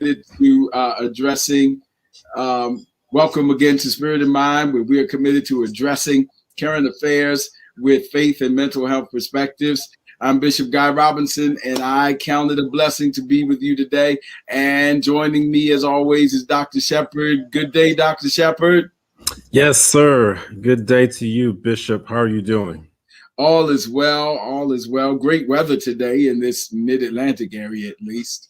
to addressing. Welcome again to Spirit and Mind, where we are committed to addressing current affairs with faith and mental health perspectives. I'm Bishop Guy Robinson, and I count it a blessing to be with you today. And joining me, as always, is Dr. Shepard. Good day, Dr. Shepard. Yes, sir. Good day to you, Bishop. How are you doing? All is well. All is well. Great weather today in this mid-Atlantic area, at least.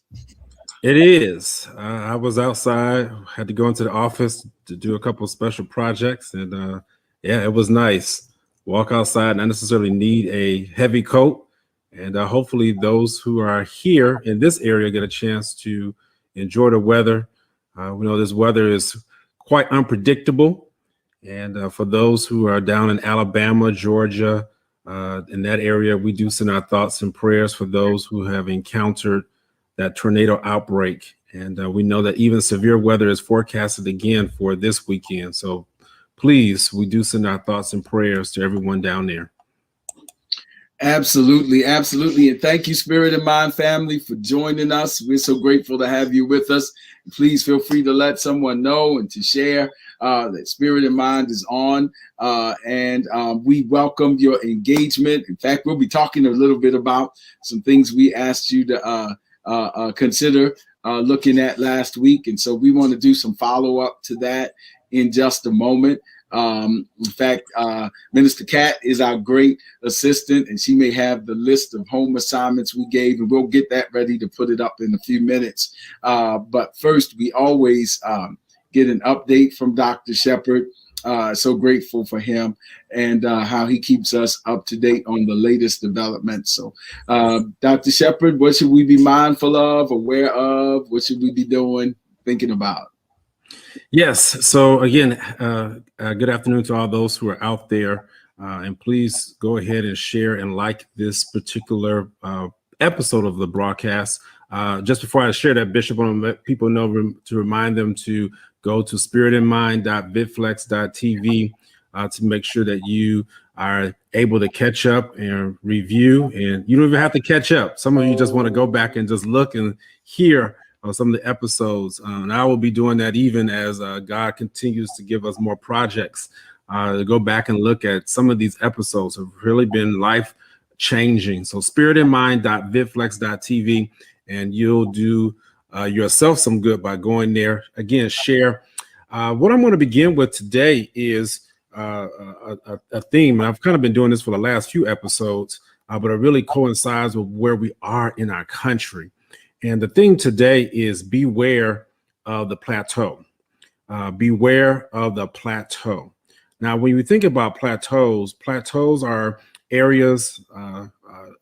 It is. I was outside, had to go into the office to do a couple of special projects. And yeah, it was nice. Walk outside, not necessarily need a heavy coat. And hopefully those who are here in this area get a chance to enjoy the weather. We know this weather is quite unpredictable. And for those who are down in Alabama, Georgia, in that area, we do send our thoughts and prayers for those who have encountered that tornado outbreak. And we know that even severe weather is forecasted again for this weekend. So please, we do send our thoughts and prayers to everyone down there. Absolutely, absolutely. And thank you, Spirit and Mind family, for joining us. We're so grateful to have you with us. Please feel free to let someone know and to share that Spirit and Mind is on. And we welcome your engagement. In fact, we'll be talking a little bit about some things we asked you to consider looking at last week. And so we want to do some follow-up to that in just a moment. In fact, Minister Kat is our great assistant, and she may have the list of home assignments we gave, and we'll get that ready to put it up in a few minutes. But first, we always get an update from Dr. Shepard. So grateful for him and how he keeps us up to date on the latest developments. So, Dr. Shepard, what should we be mindful of, aware of? What should we be doing, thinking about? Yes. So again, good afternoon to all those who are out there. And please go ahead and share and like this particular episode of the broadcast. Just before I share that, Bishop, I want to let people know to remind them to go to spiritandmind.vidflex.tv to make sure that you are able to catch up and review. And you don't even have to catch up. Some of you just want to go back and just look and hear some of the episodes. And I will be doing that even as God continues to give us more projects to go back and look at. Some of these episodes have really been life changing. So spiritandmind.vidflex.tv, and you'll do yourself some good by going there. Again, share. What I'm going to begin with today is a theme. I've kind of been doing this for the last few episodes, but it really coincides with where we are in our country. And the thing today is beware of the plateau. Beware of the plateau. Now, when you think about plateaus are areas,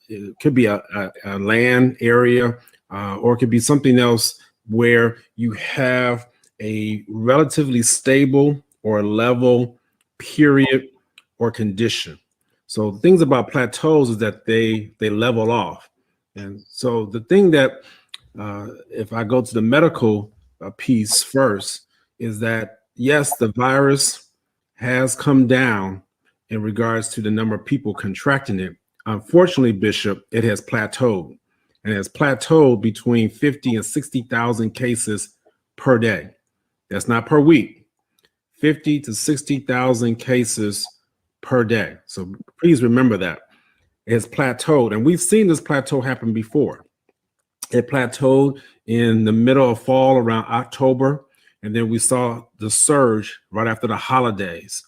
it could be a land area, or it could be something else where you have a relatively stable or level period or condition. So the things about plateaus is that they level off. And so the thing that if I go to the medical piece first, is that, yes, the virus has come down in regards to the number of people contracting it. Unfortunately, Bishop, it has plateaued, and it has plateaued between 50 and 60,000 cases per day. That's not per week, 50 to 60,000 cases per day. So please remember that it has plateaued, and we've seen this plateau happen before. It plateaued in the middle of fall around October, and then we saw the surge right after the holidays.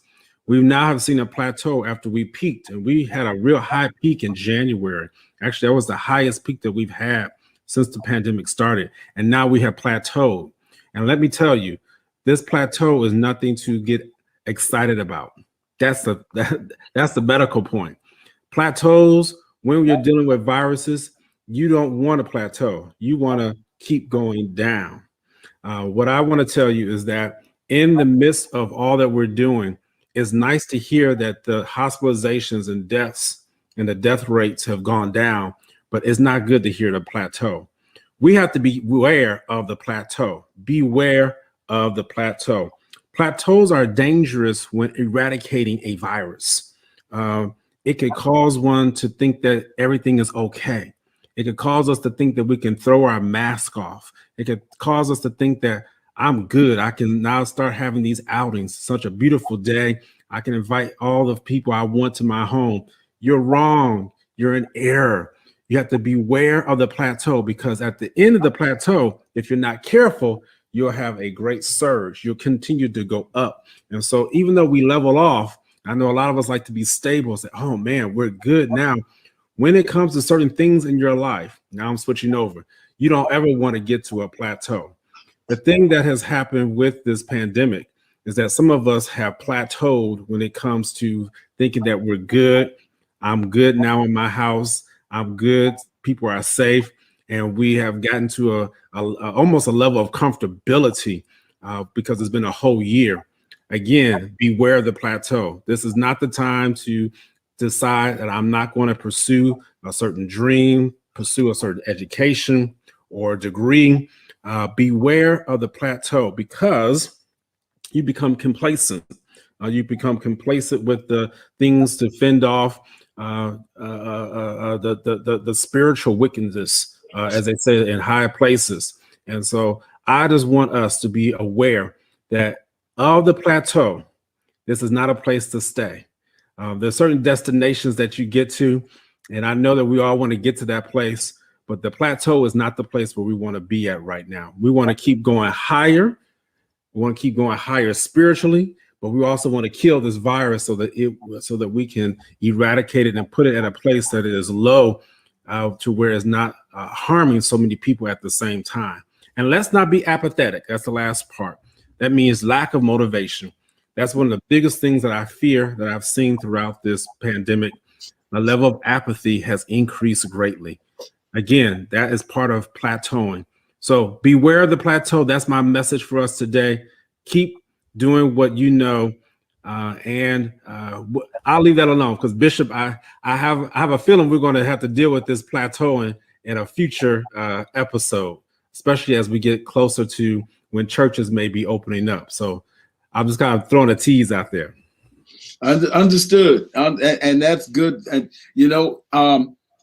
We now have seen a plateau after we peaked, and we had a real high peak in January. Actually, that was the highest peak that we've had since the pandemic started, and now we have plateaued. And let me tell you, this plateau is nothing to get excited about. That's the medical point. Plateaus, when you're dealing with viruses, you don't want to plateau. You want to keep going down. What I want to tell you is that in the midst of all that we're doing, it's nice to hear that the hospitalizations and deaths and the death rates have gone down, but it's not good to hear the plateau. We have to be aware of the plateau. Beware of the plateau. Plateaus are dangerous when eradicating a virus. It could cause one to think that everything is okay. It could cause us to think that we can throw our mask off. It could cause us to think that I'm good. I can now start having these outings. Such a beautiful day. I can invite all the people I want to my home. You're wrong. You're in error. You have to beware of the plateau, because at the end of the plateau, if you're not careful, you'll have a great surge. You'll continue to go up. And so even though we level off, I know a lot of us like to be stable, say, oh man, we're good now. When it comes to certain things in your life, now I'm switching over, you don't ever want to get to a plateau. The thing that has happened with this pandemic is that some of us have plateaued when it comes to thinking that we're good. I'm good now in my house. I'm good. People are safe. And we have gotten to almost a level of comfortability because it's been a whole year. Again, beware the plateau. This is not the time to decide that I'm not going to pursue a certain dream, pursue a certain education or degree. Beware of the plateau, because you become complacent. You become complacent with the things to fend off the spiritual wickedness, as they say, in high places. And so I just want us to be aware that of the plateau, this is not a place to stay. There's certain destinations that you get to, and I know that we all want to get to that place, but the plateau is not the place where we want to be at right now. We want to keep going higher. We want to keep going higher spiritually, but we also want to kill this virus so that we can eradicate it and put it at a place that is low, to where it's not harming so many people at the same time. And let's not be apathetic. That's the last part. That means lack of motivation. That's one of the biggest things that I fear that I've seen throughout this pandemic. The level of apathy has increased greatly. Again, that is part of plateauing. So beware of the plateau. That's my message for us today. Keep doing what you know, and I'll leave that alone, because Bishop, I have a feeling we're going to have to deal with this plateauing in a future episode, especially as we get closer to when churches may be opening up. So I'm just kind of throwing a tease out there. Understood, and that's good. And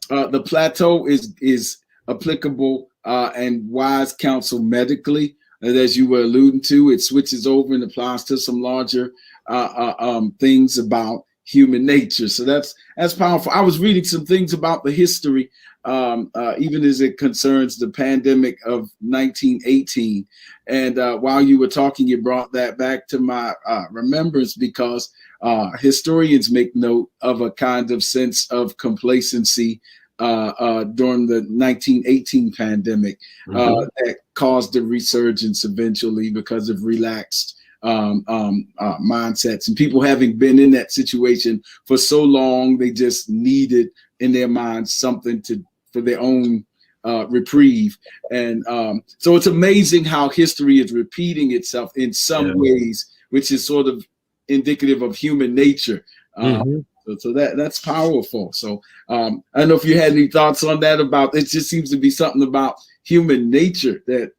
the plateau is applicable and wise counsel medically, and as you were alluding to, it switches over and applies to some larger things about human nature. So that's powerful. I was reading some things about the history, even as it concerns the pandemic of 1918. And while you were talking, you brought that back to my remembrance, because historians make note of a kind of sense of complacency during the 1918 pandemic that caused a resurgence eventually because of relaxed mindsets, and people having been in that situation for so long, they just needed in their minds something for their own reprieve. And so it's amazing how history is repeating itself in some ways, which is sort of indicative of human nature. So that's powerful. So I don't know if you had any thoughts on that. About it, just seems to be something about human nature that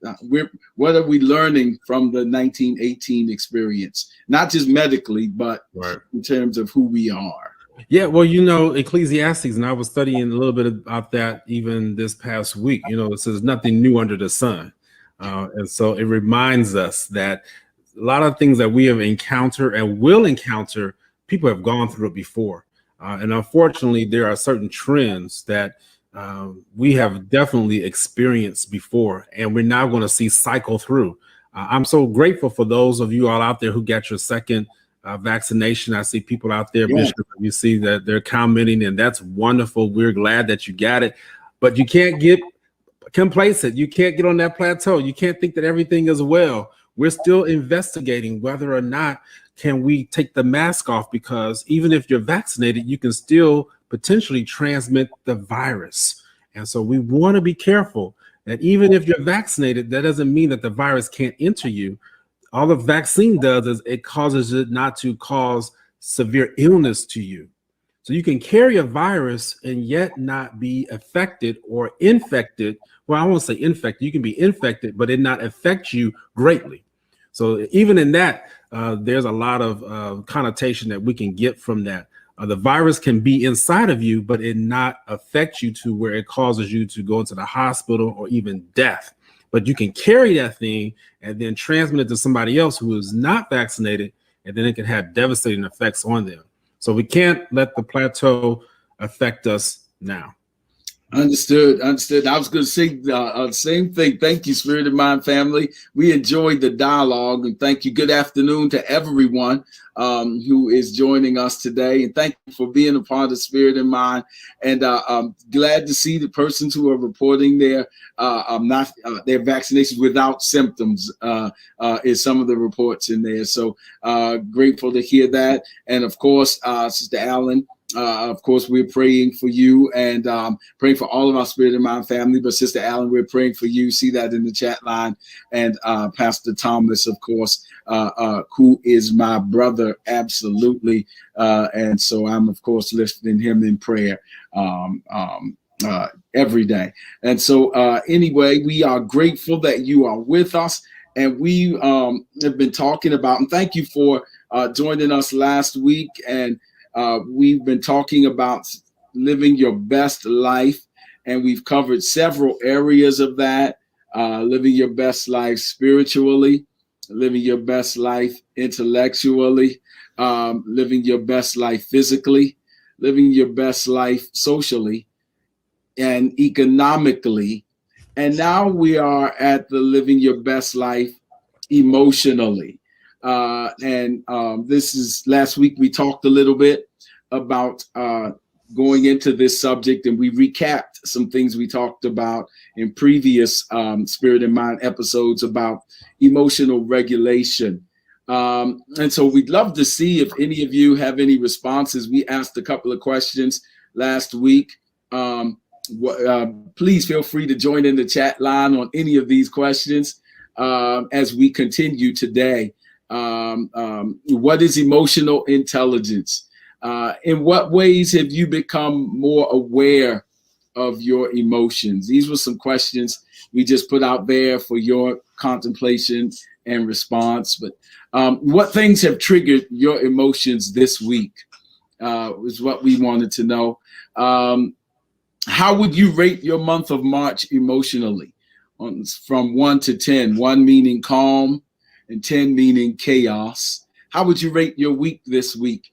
what are we learning from the 1918 experience, not just medically, but in terms of who we are. Yeah, well, Ecclesiastes, and I was studying a little bit about that even this past week. It says nothing new under the sun. And so it reminds us that a lot of things that we have encountered and will encounter, people have gone through it before. And unfortunately, there are certain trends that we have definitely experienced before, and we're now going to see cycle through. I'm so grateful for those of you all out there who got your second vaccination. I see people out there, Bishop, you see that they're commenting, and that's wonderful. We're glad that you got it, but you can't get complacent. You can't get on that plateau. You can't think that everything is well. We're still investigating whether or not can we take the mask off, because even if you're vaccinated, you can still potentially transmit the virus. And so we want to be careful that even if you're vaccinated, that doesn't mean that the virus can't enter you. All the vaccine does is it causes it not to cause severe illness to you. So you can carry a virus and yet not be affected or infected. Well, I won't say infected. You can be infected, but it not affect you greatly. So even in that, there's a lot of connotation that we can get from that. The virus can be inside of you, but it not affect you to where it causes you to go into the hospital or even death. But you can carry that thing and then transmit it to somebody else who is not vaccinated, and then it can have devastating effects on them. So we can't let the plateau affect us now. Understood. I was going to say the same thing. Thank you, Spirit of Mind family. We enjoyed the dialogue, and thank you. Good afternoon to everyone who is joining us today, and thank you for being a part of Spirit of Mind. And I'm glad to see the persons who are reporting their vaccinations without symptoms is some of the reports in there. So grateful to hear that. And of course, Sister Allen. Of course, we're praying for you and praying for all of our Spirit of Mind family. But Sister Allen, we're praying for you. See that in the chat line. And Pastor Thomas, of course, who is my brother, absolutely. And so I'm, of course, lifting him in prayer every day. And so anyway, we are grateful that you are with us. And we have been talking about, and thank you for joining us last week. And we've been talking about living your best life, and we've covered several areas of that. Living your best life spiritually, living your best life intellectually, living your best life physically, living your best life socially and economically. And now we are at the living your best life emotionally. This is last week we talked a little bit about going into this subject, and we recapped some things we talked about in previous Spirit and Mind episodes about emotional regulation. And so we'd love to see if any of you have any responses. We asked a couple of questions last week. Please feel free to join in the chat line on any of these questions as we continue today. What is emotional intelligence? In what ways have you become more aware of your emotions? These were some questions we just put out there for your contemplation and response. But what things have triggered your emotions this week is what we wanted to know. How would you rate your month of March emotionally from 1 to 10? 1 meaning calm and 10 meaning chaos. How would you rate your week this week?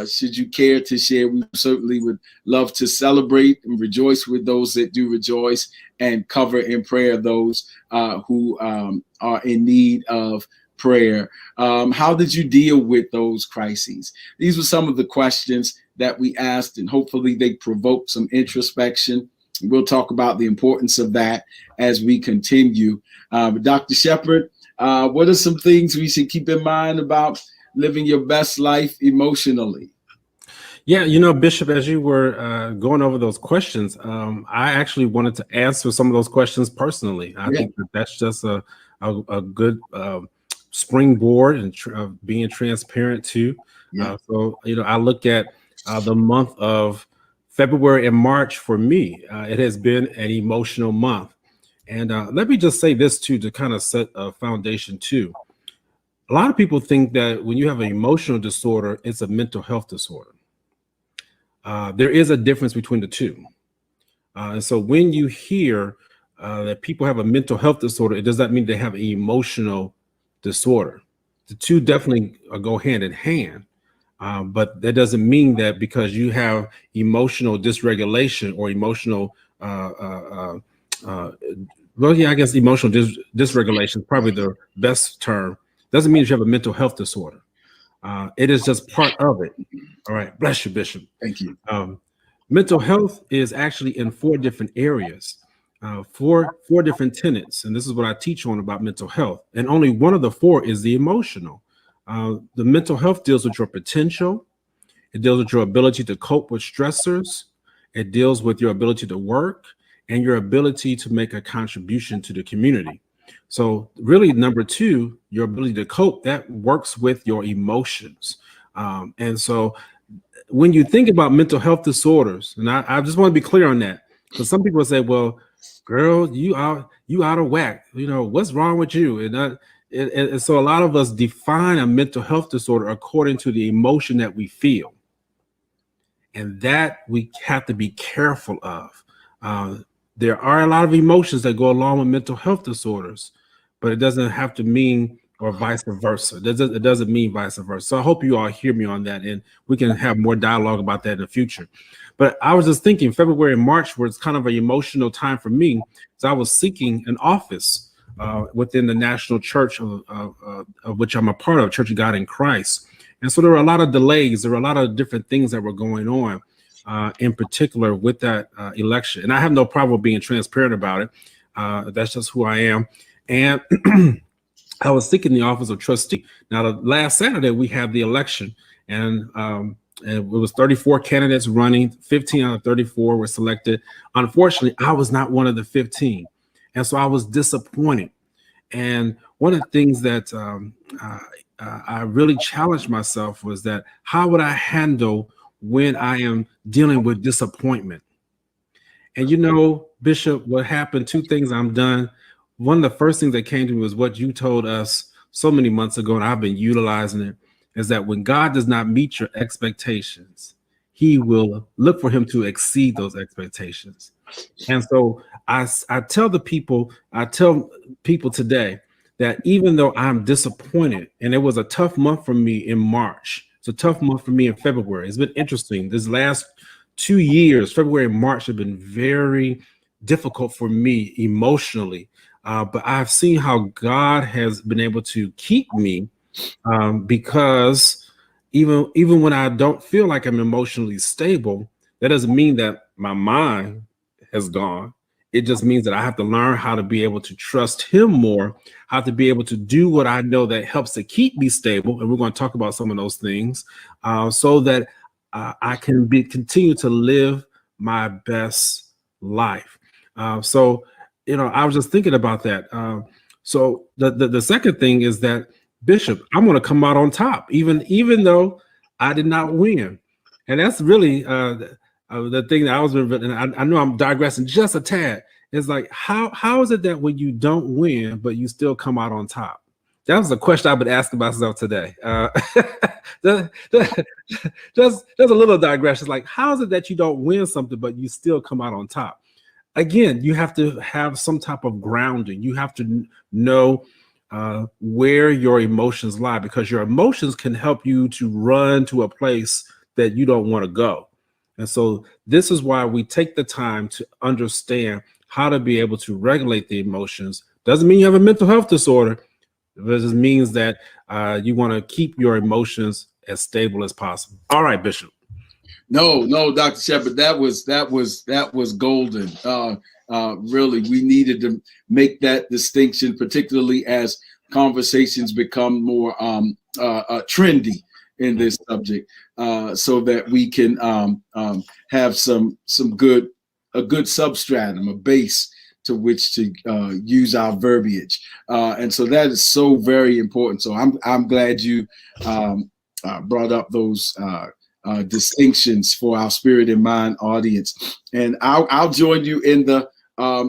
Should you care to share, we certainly would love to celebrate and rejoice with those that do rejoice and cover in prayer those who are in need of prayer. How did you deal with those crises? These were some of the questions that we asked, and hopefully they provoked some introspection. We'll talk about the importance of that as we continue. Dr. Shepherd, what are some things we should keep in mind about living your best life emotionally? Yeah, Bishop, as you were going over those questions, I actually wanted to answer some of those questions personally. I think that's just a good springboard and being transparent too. So, I look at the month of February and March for me. It has been an emotional month. And let me just say this too, to kind of set a foundation too. A lot of people think that when you have an emotional disorder, it's a mental health disorder. There is a difference between the two. And so when you hear that people have a mental health disorder, it does not mean they have an emotional disorder. The two definitely go hand in hand. But that doesn't mean that because you have emotional dysregulation or emotional, I guess emotional dysregulation is probably the best term. Doesn't mean you have a mental health disorder. It is just part of it. All right. Bless you, Bishop. Thank you. Mental health is actually in 4 different areas, four different tenets. And this is what I teach on about mental health. And only one of the 4 is the emotional. The mental health deals with your potential. It deals with your ability to cope with stressors. It deals with your ability to work and your ability to make a contribution to the community. So really, number 2, your ability to cope, that works with your emotions. And so when you think about mental health disorders, and I just want to be clear on that, because some people say, well, girl, you out of whack. What's wrong with you? And so a lot of us define a mental health disorder according to the emotion that we feel. And that we have to be careful of. There are a lot of emotions that go along with mental health disorders, but it doesn't have to mean, or vice versa. It doesn't mean vice versa. So I hope you all hear me on that, and we can have more dialogue about that in the future. But I was just thinking February and March was kind of an emotional time for me. So I was seeking an office within the national church of which I'm a part of, Church of God in Christ. And so there were a lot of delays. There were a lot of different things that were going on, in particular with that election. And I have no problem being transparent about it. That's just who I am. And I was seeking the office of trustee. Now, the last Saturday, we had the election, and it was 34 candidates running. 15 out of 34 were selected. Unfortunately, I was not one of the 15. And so I was disappointed. And one of the things that I really challenged myself was that how would I handle when I am dealing with disappointment? And you know, Bishop, what happened, two things I'm done. One of the first things that came to me was what you told us so many months ago, and I've been utilizing it, is that when God does not meet your expectations, he will look for him to exceed those expectations. And so I tell people today that even though I'm disappointed, and it was a tough month for me in March, it's a tough month for me in February. It's been interesting. This last 2 years, February and March, have been very difficult for me emotionally. But I've seen how God has been able to keep me because even when I don't feel like I'm emotionally stable, that doesn't mean that my mind has gone. It just means that I have to learn how to be able to trust him more, how to be able to do what I know that helps to keep me stable. And we're going to talk about some of those things so that I can continue to live my best life. So, you know, I was just thinking about that. So the second thing is that, Bishop, I'm going to come out on top, even though I did not win. And that's really the thing that I was, and I know I'm digressing just a tad. It's like, how is it that when you don't win, but you still come out on top? That was a question I've been asking myself today. Just a little digression. Like, how is it that you don't win something, but you still come out on top? Again, you have to have some type of grounding. You have to know where your emotions lie, because your emotions can help you to run to a place that you don't want to go. And so this is why we take the time to understand how to be able to regulate the emotions. Doesn't mean you have a mental health disorder. It just means that you want to keep your emotions as stable as possible. All right, Bishop. No, Dr. Shepherd, that was golden. Really, we needed to make that distinction, particularly as conversations become more trendy in this subject, so that we can have a good substratum, a base to which to use our verbiage, and so that is so very important. So I'm glad you brought up those distinctions for our Spirit and Mind audience, and I'll join you in the.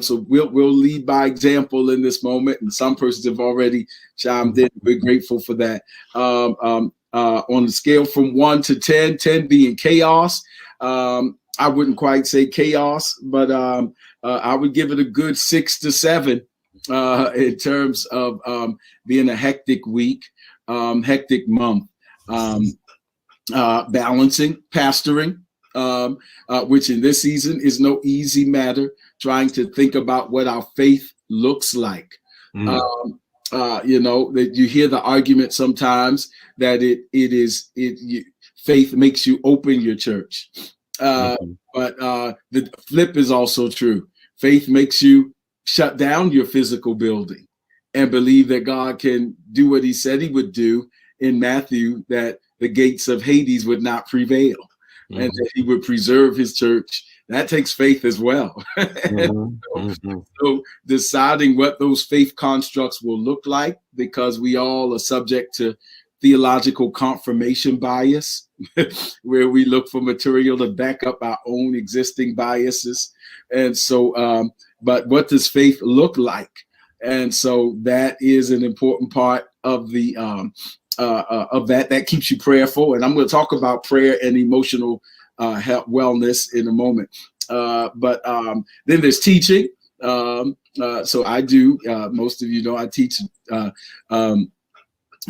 So we'll lead by example in this moment, and some persons have already chimed in. We're grateful for that. On the scale from 1 to 10, 10 being chaos, I wouldn't quite say chaos, but I would give it a good 6 to 7 in terms of being a hectic week, hectic month, balancing, pastoring, which in this season is no easy matter, trying to think about what our faith looks like. You know, that you hear the argument sometimes that faith makes you open your church. But the flip is also true. Faith makes you shut down your physical building and believe that God can do what he said he would do in Matthew, that the gates of Hades would not prevail, and that he would preserve his church. That takes faith as well. So deciding what those faith constructs will look like, because we all are subject to theological confirmation bias, where we look for material to back up our own existing biases. And so, but what does faith look like? And so that is an important part of the of that keeps you prayerful. And I'm going to talk about prayer and emotional health, wellness in a moment. But then there's teaching. So I do, most of you know, I teach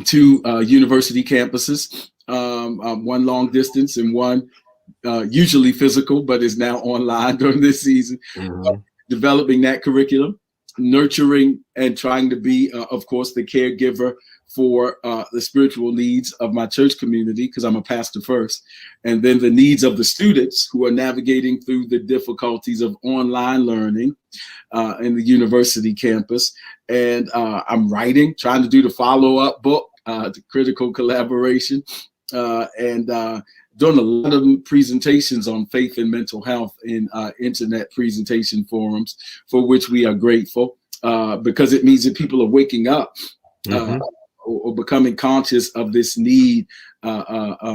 2 university campuses, one long distance and one usually physical, but is now online during this season. Developing that curriculum, nurturing and trying to be, of course, the caregiver for the spiritual needs of my church community, because I'm a pastor first, and then the needs of the students who are navigating through the difficulties of online learning in the university campus. And I'm writing, trying to do the follow-up book, the Critical Collaboration, and doing a lot of presentations on faith and mental health in internet presentation forums, for which we are grateful, because it means that people are waking up or becoming conscious of this need that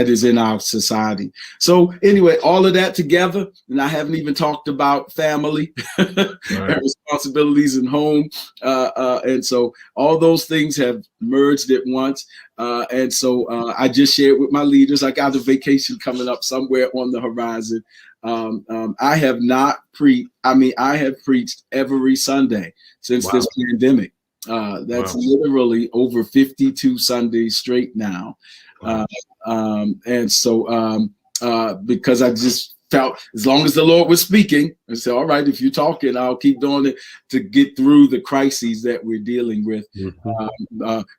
is in our society. So anyway, all of that together, and I haven't even talked about family and responsibilities in home. And so all those things have merged at once. And so I just shared with my leaders, I got a vacation coming up somewhere on the horizon. I have not I have preached every Sunday since this pandemic. That's literally over 52 Sundays straight now. And so because I just felt, as long as the Lord was speaking, I said, all right, if you're talking, I'll keep doing it to get through the crises that we're dealing with.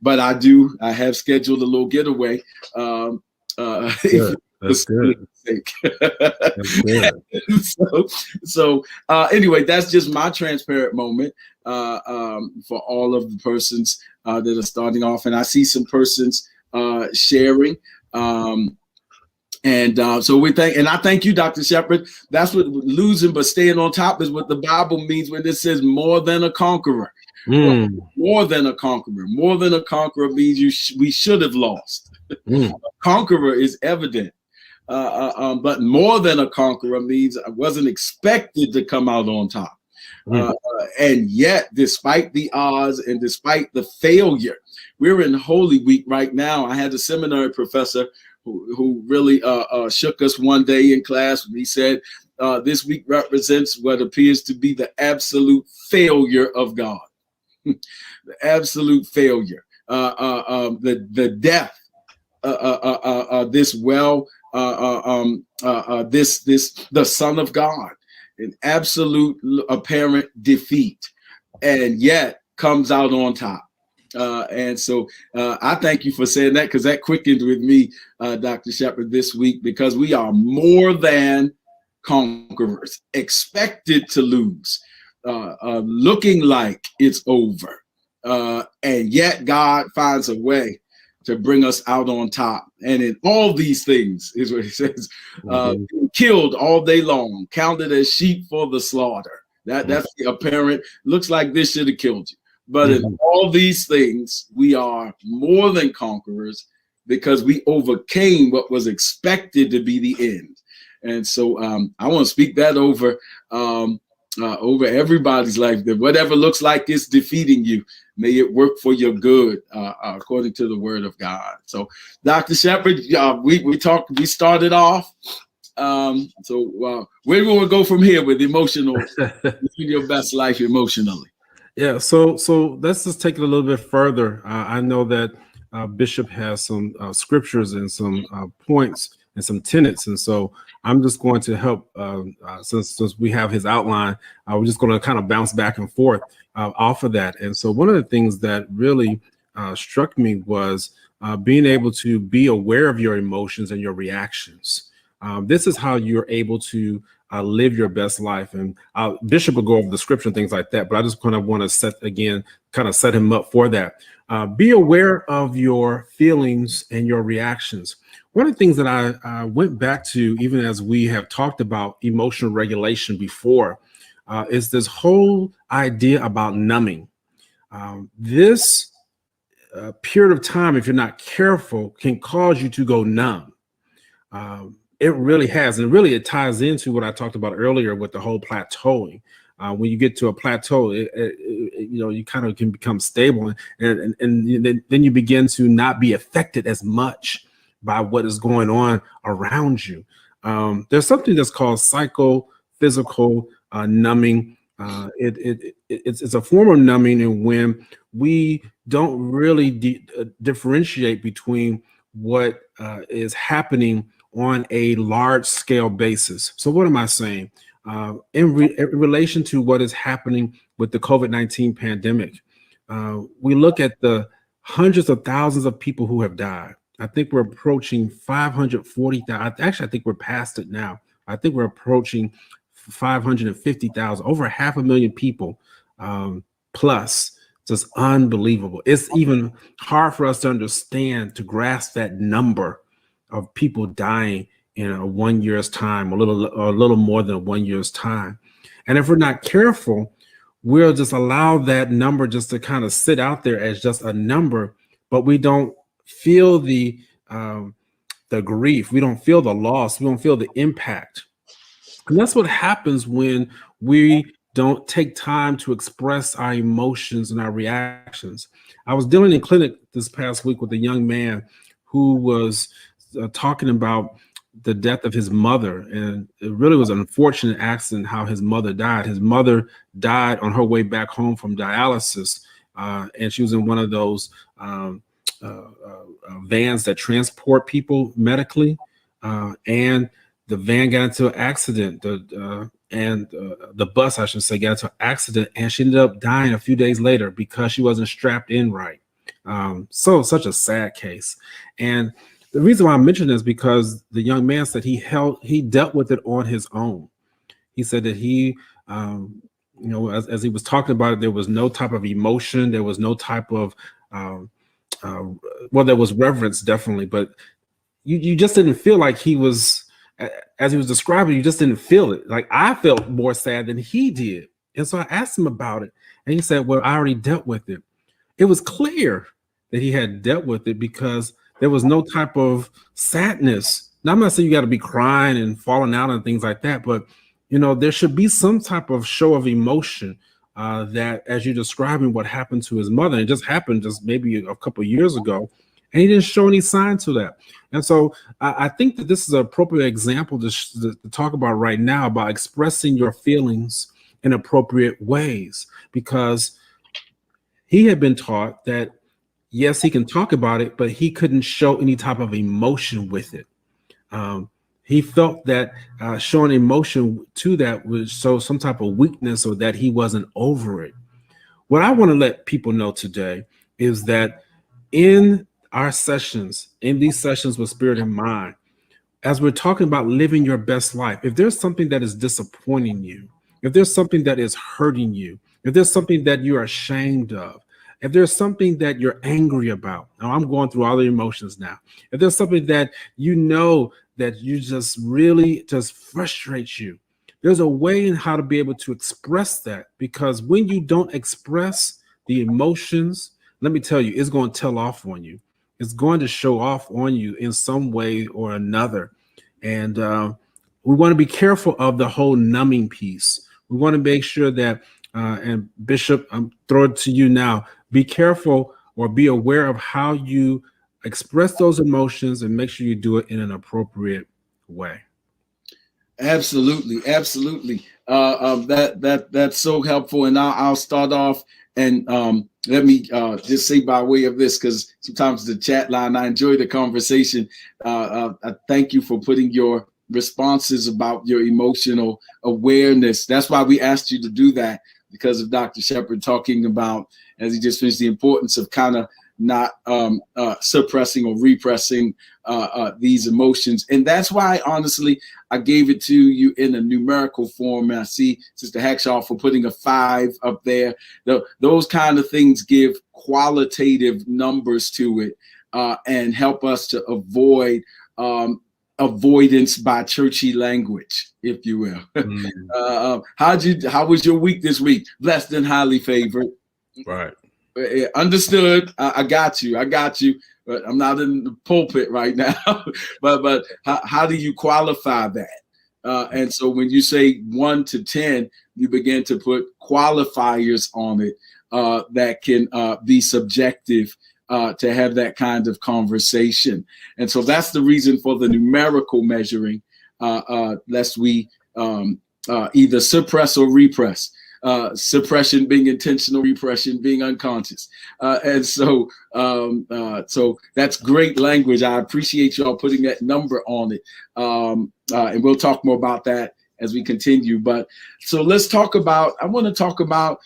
But I have scheduled a little getaway. That's good. That's good. So anyway, that's just my transparent moment for all of the persons that are starting off. And I see some persons sharing. So we I thank you, Dr. Shepherd. That's what losing but staying on top is what the Bible means when it says more than a conqueror. More than a conqueror. More than a conqueror means we should have lost. Conqueror is evident. But more than a conqueror means I wasn't expected to come out on top. And yet, despite the odds and despite the failure, we're in Holy Week right now. I had a seminary professor who really shook us one day in class. He said, this week represents what appears to be the absolute failure of God. The absolute failure. The death, the Son of God, an absolute apparent defeat, and yet comes out on top. And so I thank you for saying that, because that quickened with me, Dr. Shepherd, this week, because we are more than conquerors, expected to lose, looking like it's over. And yet God finds a way to bring us out on top. And in all these things, is what he says, killed all day long, counted as sheep for the slaughter. That's the apparent, looks like this should have killed you. But in all these things, we are more than conquerors, because we overcame what was expected to be the end. And so I want to speak that over everybody's life, that whatever looks like it's defeating you, may it work for your good, according to the word of God. So, Dr. Shepherd, we started off. So where do we go from here with emotional, living your best life emotionally? Yeah, so let's just take it a little bit further. I know that Bishop has some scriptures and some points and some tenets, and so I'm just going to help, since we have his outline, we're just going to kind of bounce back and forth off of that. And so one of the things that really struck me was being able to be aware of your emotions and your reactions. This is how you're able to live your best life. And Bishop will go over the scripture and things like that, but I just kind of want to set him up for that. Be aware of your feelings and your reactions. One of the things that I went back to, even as we have talked about emotional regulation before, is this whole idea about numbing. This period of time, if you're not careful, can cause you to go numb. It really has. And really, it ties into what I talked about earlier with the whole plateauing. When you get to a plateau, you kind of can become stable, and then you begin to not be affected as much by what is going on around you. There's something that's called psychophysical numbing. It's a form of numbing, and when we don't really differentiate between what is happening on a large scale basis. So what am I saying? In relation to what is happening with the COVID-19 pandemic, we look at the hundreds of thousands of people who have died. I think we're approaching 540,000. Actually, I think we're past it now. I think we're approaching 550,000, over 500,000 people plus. Just unbelievable. It's even hard for us to understand, to grasp that number of people dying in a 1 year's time, a little more than 1 year's time. And if we're not careful, we'll just allow that number just to kind of sit out there as just a number, but we don't feel the grief, we don't feel the loss, we don't feel the impact. And that's what happens when we don't take time to express our emotions and our reactions. I was dealing in clinic this past week with a young man who was talking about the death of his mother. And it really was an unfortunate accident how his mother died. His mother died on her way back home from dialysis. And she was in one of those vans that transport people medically. And the van got into an accident. The bus, I should say, got into an accident, and she ended up dying a few days later because she wasn't strapped in right. So such a sad case. And the reason why I mention this is because the young man said he dealt with it on his own. He said that he, as he was talking about it, there was no type of emotion. There was no type of, there was reverence, definitely, but you just didn't feel like he was, as he was describing, you just didn't feel it. Like, I felt more sad than he did. And so I asked him about it, and he said, well, I already dealt with it. It was clear that he had dealt with it because there was no type of sadness. Now, I'm not saying you got to be crying and falling out and things like that, but there should be some type of show of emotion that, as you're describing what happened to his mother, it just happened just maybe a couple of years ago, and he didn't show any sign to that. And so I think that this is an appropriate example to talk about right now, about expressing your feelings in appropriate ways, because he had been taught that, yes, he can talk about it, but he couldn't show any type of emotion with it. He felt that showing emotion to that would show some type of weakness, or that he wasn't over it. What I want to let people know today is that in our sessions, in these sessions with Spirit in Mind, as we're talking about living your best life, if there's something that is disappointing you, if there's something that is hurting you, if there's something that you're ashamed of, if there's something that you're angry about, now I'm going through all the emotions now. If there's something that that you just really just frustrates you, there's a way in how to be able to express that, because when you don't express the emotions, let me tell you, it's going to tell off on you. It's going to show off on you in some way or another. And we want to be careful of the whole numbing piece. We want to make sure that, and Bishop, I'm throwing it to you now, be careful or be aware of how you express those emotions, and make sure you do it in an appropriate way. Absolutely. That's so helpful. And I'll start off, and let me just say by way of this, because sometimes the chat line, I enjoy the conversation. I thank you for putting your responses about your emotional awareness. That's why we asked you to do that, because of Dr. Shepherd talking about, as he just finished, the importance of kind of not suppressing or repressing these emotions. And that's why, honestly, I gave it to you in a numerical form. And I see Sister Hackshaw for putting a 5 up there. Those kind of things give qualitative numbers to it and help us to avoid avoidance by churchy language, if you will. How was your week this week? Blessed and highly favored. Right. Understood. I got you. But I'm not in the pulpit right now. but how do you qualify that? And so when you say 1 to 10, you begin to put qualifiers on it that can be subjective to have that kind of conversation. And so that's the reason for the numerical measuring, lest we either suppress or repress. Suppression being intentional, repression being unconscious. And so that's great language. I appreciate y'all putting that number on it. And we'll talk more about that as we continue. But so I want to talk about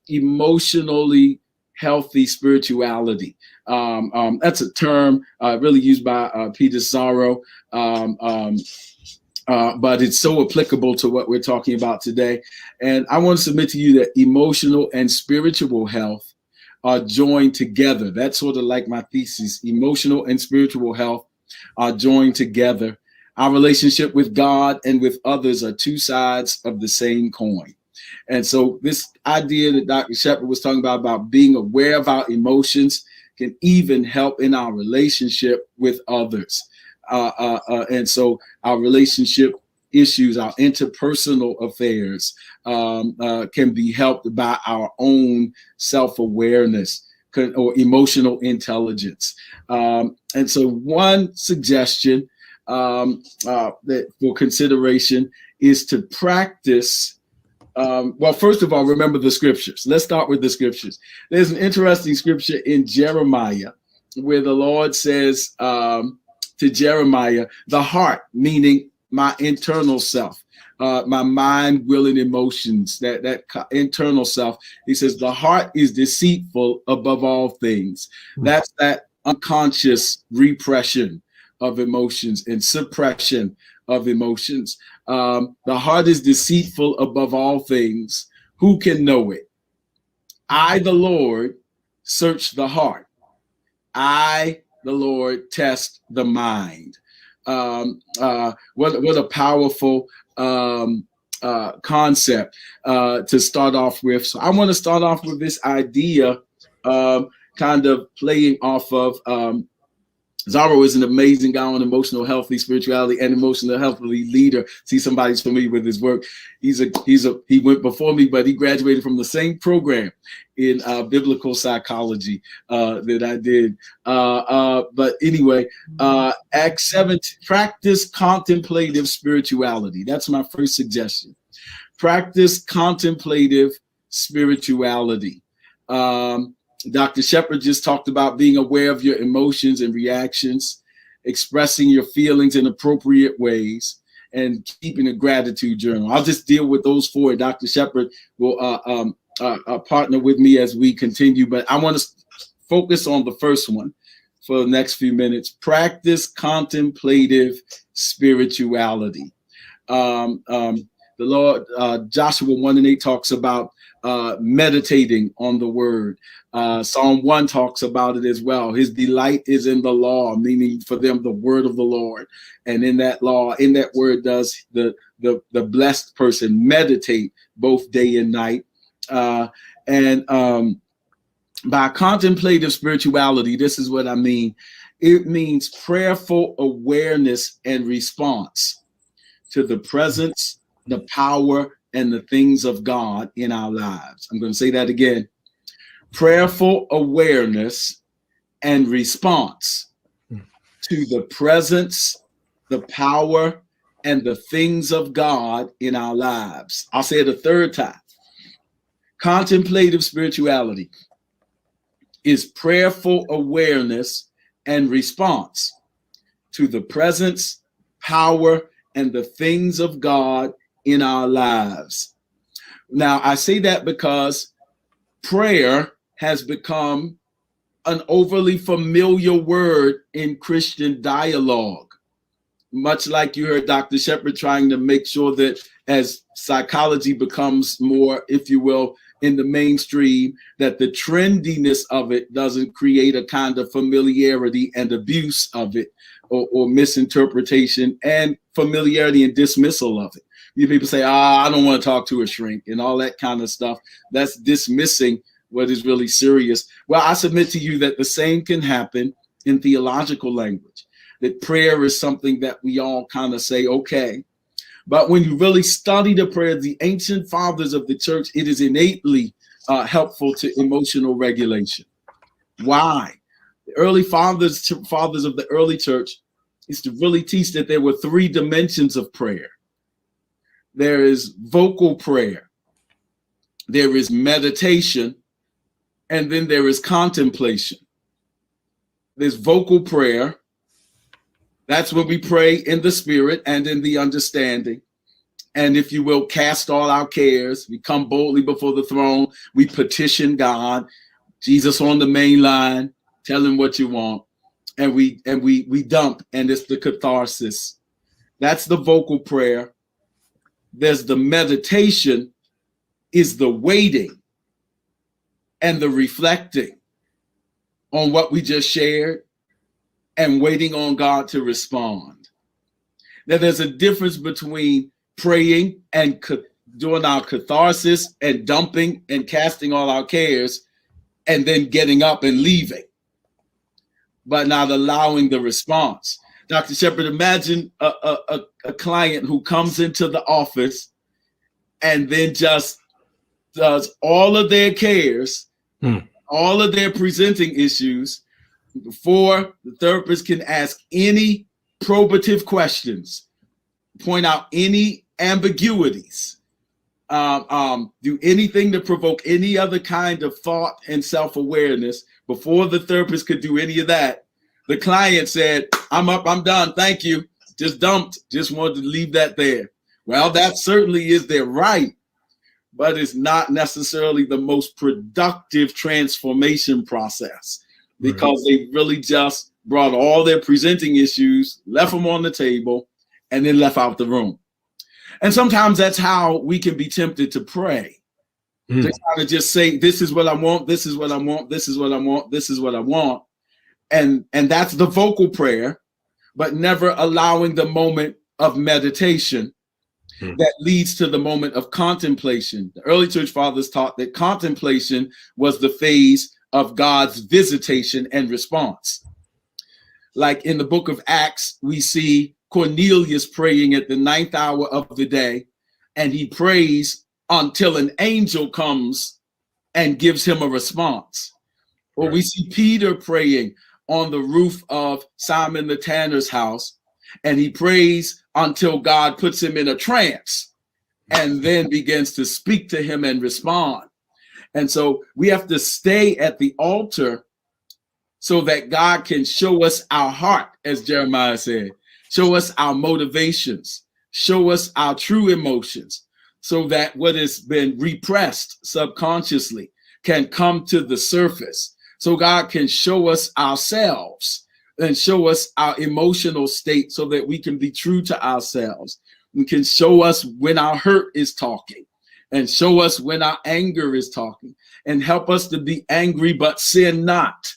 emotionally healthy spirituality. That's a term really used by Peter Sorrow. But it's so applicable to what we're talking about today. And I want to submit to you that emotional and spiritual health are joined together. That's sort of like my thesis. Emotional and spiritual health are joined together. Our relationship with God and with others are two sides of the same coin. And so this idea that Dr. Shepherd was talking about being aware of our emotions can even help in our relationship with others. And so our relationship issues, our interpersonal affairs can be helped by our own self-awareness or emotional intelligence. And so one suggestion that for consideration is to practice. Well, first of all, remember the scriptures. Let's start with the scriptures. There's an interesting scripture in Jeremiah where the Lord says, to Jeremiah, the heart, meaning my internal self, my mind, will, and emotions, that internal self. He says, the heart is deceitful above all things. That's that unconscious repression of emotions and suppression of emotions. The heart is deceitful above all things. Who can know it? I, the Lord, search the heart. I, the Lord, test the mind. What a powerful concept to start off with. So I want to start off with this idea, kind of playing off of Zorro is an amazing guy on emotional healthy spirituality and emotional healthy leader. See, somebody's familiar with his work. He went before me, but he graduated from the same program in biblical psychology that I did. But anyway, Acts 7, practice contemplative spirituality. That's my first suggestion. Practice contemplative spirituality. Dr. Shepherd just talked about being aware of your emotions and reactions, expressing your feelings in appropriate ways, and keeping a gratitude journal. I'll just deal with those four. Dr. Shepherd will partner with me as we continue, but I want to focus on the first one for the next few minutes. Practice contemplative spirituality. The Lord, Joshua 1:8 talks about meditating on the word. Psalm 1 talks about it as well. His delight is in the law, meaning for them the word of the Lord. And in that law, in that word, does the blessed person meditate both day and night. And by contemplative spirituality, this is what I mean. It means prayerful awareness and response to the presence, the power, and the things of God in our lives. I'm going to say that again. Prayerful awareness and response to the presence, the power, and the things of God in our lives. I'll say it a third time. Contemplative spirituality is prayerful awareness and response to the presence, power, and the things of God in our lives. Now, I say that because prayer has become an overly familiar word in Christian dialogue. Much like you heard Dr. Shepherd trying to make sure that as psychology becomes more, if you will, in the mainstream, that the trendiness of it doesn't create a kind of familiarity and abuse of it, or misinterpretation and familiarity and dismissal of it. You people say, I don't want to talk to a shrink and all that kind of stuff. That's dismissing what is really serious. Well, I submit to you that the same can happen in theological language, that prayer is something that we all kind of say, okay. But when you really study the prayer, the ancient fathers of the church, it is innately helpful to emotional regulation. Why? The early fathers of the early church used to really teach that there were 3 dimensions of prayer. There is vocal prayer, there is meditation, and then there is contemplation. There's vocal prayer. That's when we pray in the spirit and in the understanding. And if you will, cast all our cares. We come boldly before the throne. We petition God, Jesus on the main line, tell him what you want. And we dump, and it's the catharsis. That's the vocal prayer. There's the meditation, is the waiting and the reflecting on what we just shared and waiting on God to respond. Now, there's a difference between praying and doing our catharsis and dumping and casting all our cares and then getting up and leaving, but not allowing the response. Dr. Shepherd, imagine a client who comes into the office and then just does all of their cares, all of their presenting issues before the therapist can ask any probative questions, point out any ambiguities, do anything to provoke any other kind of thought and self-awareness. Before the therapist could do any of that, the client said, I'm up, I'm done, thank you. Just dumped, just wanted to leave that there. Well, that certainly is their right, but it's not necessarily the most productive transformation process, because they really just brought all their presenting issues, left them on the table, and then left out the room. And sometimes that's how we can be tempted to pray. To kind of just say, this is what I want, this is what I want, this is what I want, this is what I want. And that's the vocal prayer, but never allowing the moment of meditation that leads to the moment of contemplation. The early church fathers taught that contemplation was the phase of God's visitation and response. Like in the book of Acts, we see Cornelius praying at the 9th hour of the day, and he prays until an angel comes and gives him a response. Or we see Peter praying on the roof of Simon the tanner's house, and he prays until God puts him in a trance and then begins to speak to him and respond. And so we have to stay at the altar so that God can show us our heart, as Jeremiah said, show us our motivations, show us our true emotions, so that what has been repressed subconsciously can come to the surface. So God can show us ourselves and show us our emotional state so that we can be true to ourselves. We can show us when our hurt is talking and show us when our anger is talking and help us to be angry but sin not.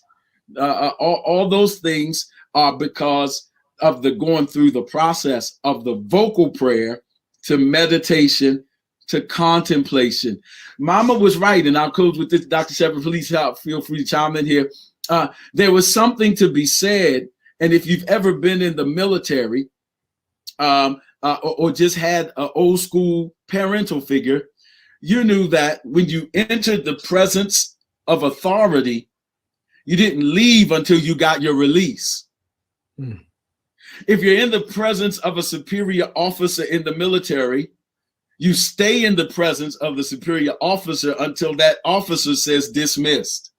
All those things are because of the going through the process of the vocal prayer to meditation to contemplation. Mama was right, and I'll close with this. Dr. Shepherd, please feel free to chime in here. There was something to be said, and if you've ever been in the military or just had an old school parental figure, you knew that when you entered the presence of authority, you didn't leave until you got your release. If you're in the presence of a superior officer in the military, you stay in the presence of the superior officer until that officer says dismissed.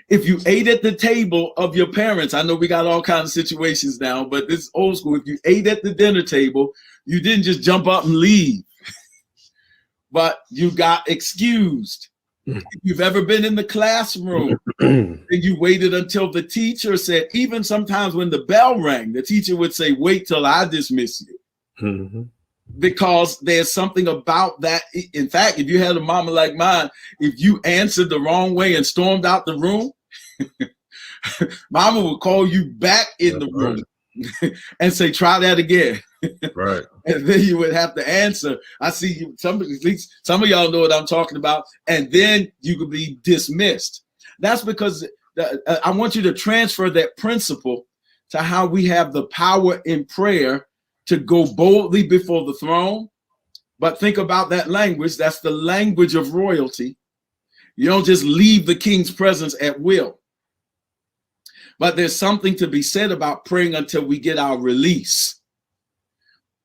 If you ate at the table of your parents, I know we got all kinds of situations now, but this is old school. If you ate at the dinner table, you didn't just jump up and leave, but you got excused. If you've ever been in the classroom and you waited until the teacher said, even sometimes when the bell rang, the teacher would say, wait till I dismiss you. Because there's something about that. In fact, if you had a mama like mine, if you answered the wrong way and stormed out the room, mama would call you back in the room and say, try that again. Right. And then you would have to answer. I see you, at least some of y'all know what I'm talking about. And then you could be dismissed. That's because I want you to transfer that principle to how we have the power in prayer to go boldly before the throne. But think about that language. That's the language of royalty. You don't just leave the king's presence at will. But there's something to be said about praying until we get our release.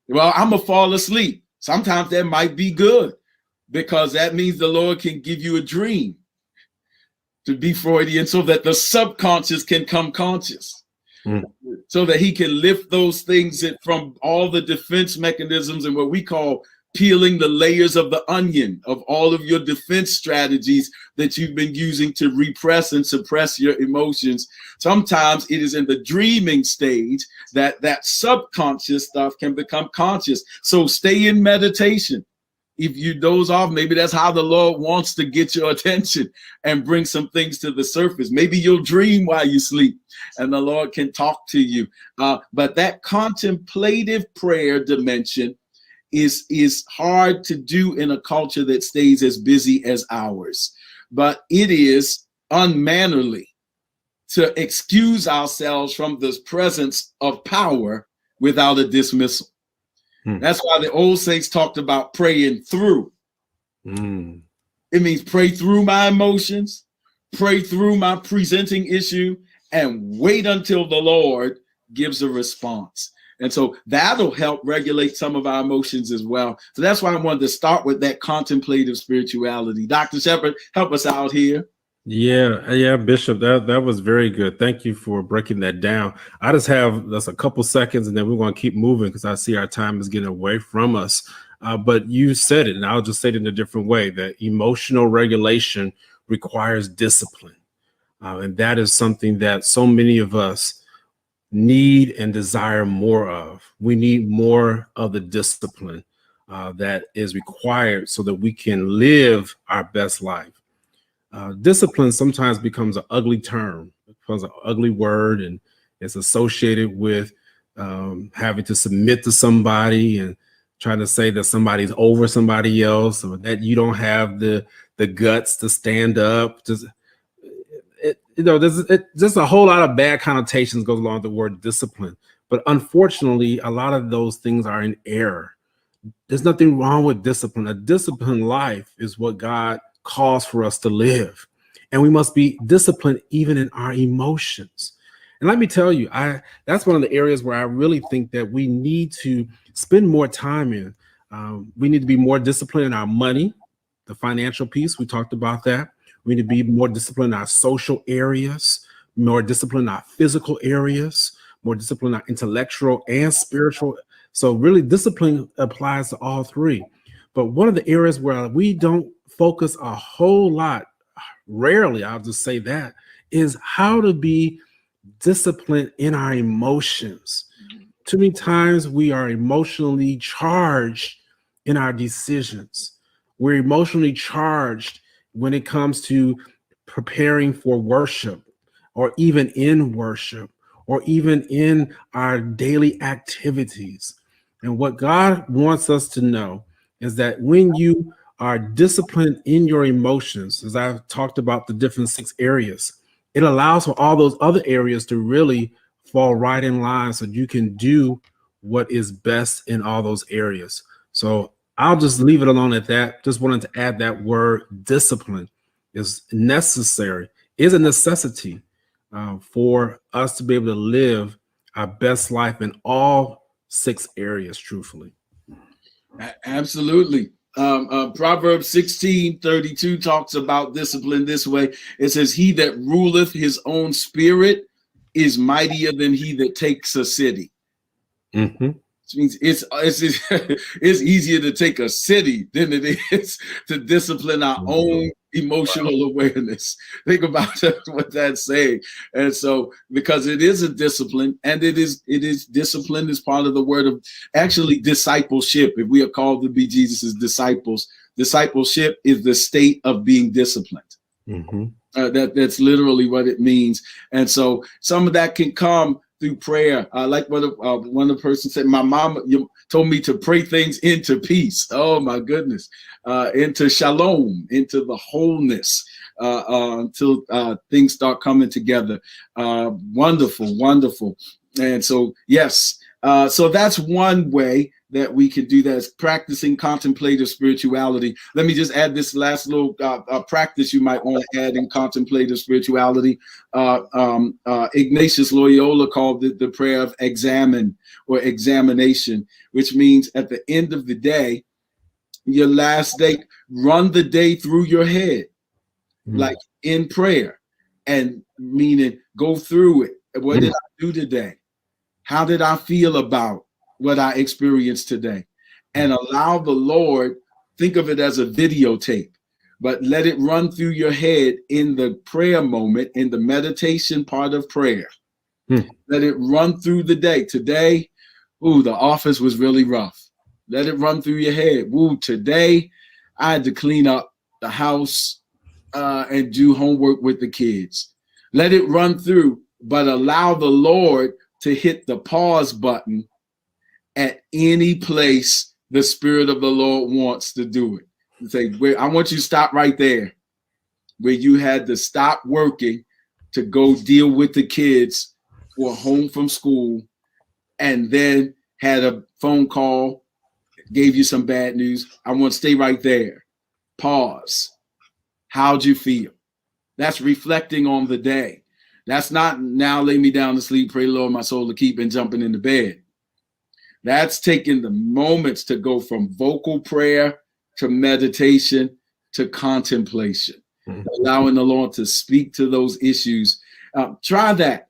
Well, I'm going to fall asleep. Sometimes that might be good, because that means the Lord can give you a dream, to be Freudian, so that the subconscious can come conscious, so that he can lift those things from all the defense mechanisms and what we call peeling the layers of the onion of all of your defense strategies that you've been using to repress and suppress your emotions. Sometimes it is in the dreaming stage that that subconscious stuff can become conscious. So stay in meditation. If you doze off, maybe that's how the Lord wants to get your attention and bring some things to the surface. Maybe you'll dream while you sleep and the Lord can talk to you. But that contemplative prayer dimension is hard to do in a culture that stays as busy as ours. But it is unmannerly to excuse ourselves from this presence of power without a dismissal. That's why the old saints talked about praying through. It means pray through my emotions, pray through my presenting issue, and wait until the Lord gives a response. And so that'll help regulate some of our emotions as well. So that's why I wanted to start with that contemplative spirituality. Dr. Shepherd, help us out here. Yeah, Bishop, that was very good. Thank you for breaking that down. I just have a couple seconds and then we're going to keep moving because I see our time is getting away from us. But you said it, and I'll just say it in a different way, that emotional regulation requires discipline. And that is something that so many of us need and desire more of. We need more of the discipline that is required so that we can live our best life. Discipline sometimes becomes an ugly term, it becomes an ugly word, and it's associated with having to submit to somebody and trying to say that somebody's over somebody else, or that you don't have the guts to stand up. There's a whole lot of bad connotations goes along with the word discipline. But unfortunately, a lot of those things are in error. There's nothing wrong with discipline. A disciplined life is what God calls for us to live. And we must be disciplined even in our emotions. And let me tell you, that's one of the areas where I really think that we need to spend more time in. We need to be more disciplined in our money, the financial piece. We talked about that. We need to be more disciplined in our social areas, more disciplined in our physical areas, more disciplined in our intellectual and spiritual. So really discipline applies to all three. But one of the areas where we don't focus a whole lot, rarely, I'll just say that, is how to be disciplined in our emotions. Too many times we are emotionally charged in our decisions. We're emotionally charged when it comes to preparing for worship, or even in worship, or even in our daily activities. And what God wants us to know is that when you are disciplined in your emotions, as I've talked about the different 6 areas, it allows for all those other areas to really fall right in line so you can do what is best in all those areas. So I'll just leave it alone at that. Just wanted to add that word discipline is necessary, is a necessity for us to be able to live our best life in all 6 areas, truthfully. Absolutely. Proverbs 16:32 talks about discipline this way. It says, he that ruleth his own spirit is mightier than he that takes a city. Which means it's easier to take a city than it is to discipline our own emotional awareness. Think about what that's saying. And so, because it is a discipline, and it is discipline is part of the word of actually discipleship. If we are called to be Jesus's disciples, discipleship is the state of being disciplined. That's literally what it means. And so some of that can come through prayer. Like what one of the persons said, my mom told me to pray things into peace. Oh my goodness. Into shalom, into the wholeness, until things start coming together. Wonderful. And so, yes. So that's one way. that we can do that is practicing contemplative spirituality. Let me just add this last little practice you might want to add in contemplative spirituality. Ignatius Loyola called it the prayer of examine or examination, which means at the end of the day, your last day, run the day through your head, like in prayer, and meaning go through it. What did I do today? How did I feel about what I experienced today? And allow the Lord, think of it as a videotape, but let it run through your head in the prayer moment, in the meditation part of prayer. Let it run through the day. Today, the office was really rough. Let it run through your head. Today I had to clean up the house and do homework with the kids. Let it run through, but allow the Lord to hit the pause button at any place the Spirit of the Lord wants to do it. And say, I want you to stop right there, where you had to stop working to go deal with the kids who are home from school, and then had a phone call, gave you some bad news. I want to stay right there. Pause. How'd you feel? That's reflecting on the day. That's not now lay me down to sleep, pray Lord my soul to keep, and jumping into bed. That's taking the moments to go from vocal prayer to meditation to contemplation, allowing the Lord to speak to those issues. Try that.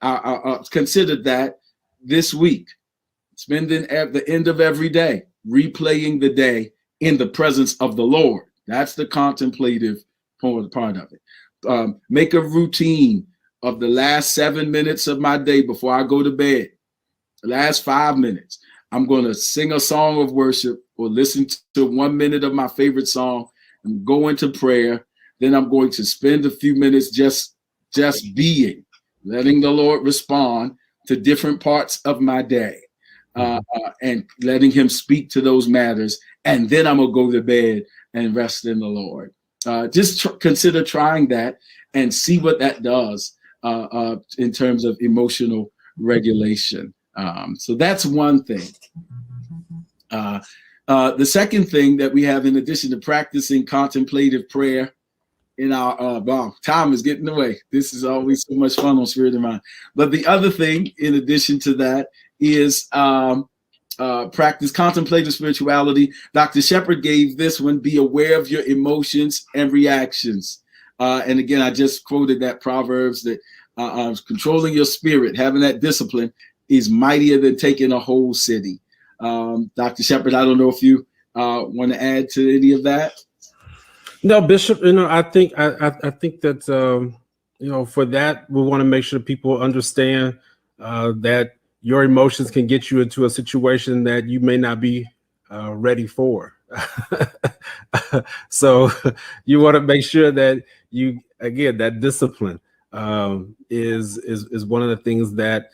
Consider that this week. Spending at the end of every day, replaying the day in the presence of the Lord. That's the contemplative part of it. Make a routine of the last 7 minutes of my day before I go to bed. The last 5 minutes, I'm going to sing a song of worship or listen to 1 minute of my favorite song and go into prayer. Then I'm going to spend a few minutes just being, letting the Lord respond to different parts of my day. And letting him speak to those matters. And then I'm going to go to bed and rest in the Lord. Consider trying that and see what that does in terms of emotional regulation. So that's one thing. The second thing that we have, in addition to practicing contemplative prayer in our time is getting away. This is always so much fun on Spirit and Mind. But the other thing, in addition to that, is practice contemplative spirituality. Dr. Shepherd gave this one: be aware of your emotions and reactions. And again, I just quoted that Proverbs that controlling your spirit, having that discipline, is mightier than taking a whole city. Dr. Shepherd, I don't know if you want to add to any of that. No, Bishop. I think that for that, we want to make sure people understand that your emotions can get you into a situation that you may not be ready for. So you want to make sure that that discipline is one of the things that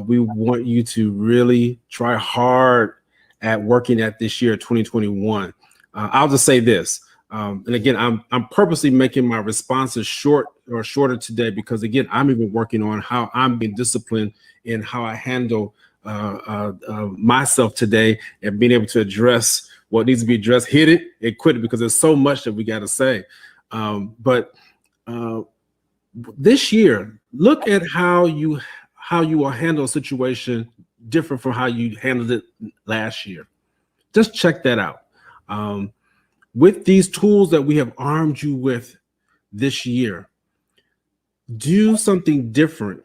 we want you to really try hard at working at this year, 2021. I'll just say this. And again, I'm purposely making my responses shorter today, because again, I'm even working on how I'm being disciplined in how I handle myself today, and being able to address what needs to be addressed, hit it and quit it, because there's so much that we got to say. But this year, look at how you will handle a situation different from how you handled it last year. Just check that out. With these tools that we have armed you with this year, do something different.